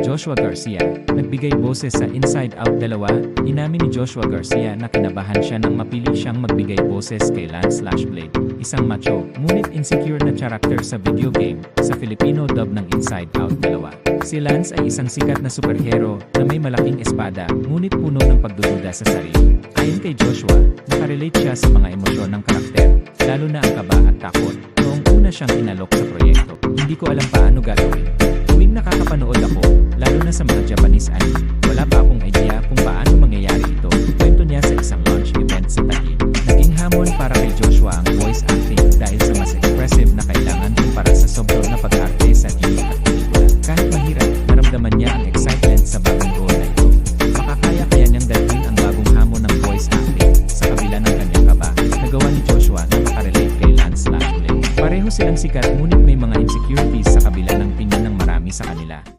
Joshua Garcia, nagbigay boses sa Inside Out 2, inamin ni Joshua Garcia na kinabahan siya nang mapili siyang magbigay boses kay Lance Blade, isang macho, ngunit insecure na character sa video game, sa Filipino dub ng Inside Out 2. Si Lance ay isang sikat na superhero na may malaking espada, ngunit puno ng pagdududa sa sarili. Ayon kay Joshua, nakarelate siya sa mga emosyon ng karakter, lalo na ang kaba at takot. Noong una siyang inalok sa proyekto, hindi ko alam paano gagawin. Tuwing nakakapanood ako, lalo na sa mga Japanese anime, wala pa akong idea kung paano mangyayari ito. Kwento niya sa isang launch event sa Taguig. Naging hamon para kay Joshua ang voice acting dahil sa mas expressive na kailangan kumpara sa sobrang na pag-arte sa TV at pelikula. Kahit mahirap, naramdaman niya ang excitement sa bagong role na ito. Makakaya kaya niyang dalhin ang bagong hamon ng voice acting sa kabila ng kanyang kaba. Nagawa ni Joshua na makarelate kay Lance Blade. Pareho silang sikat ngunit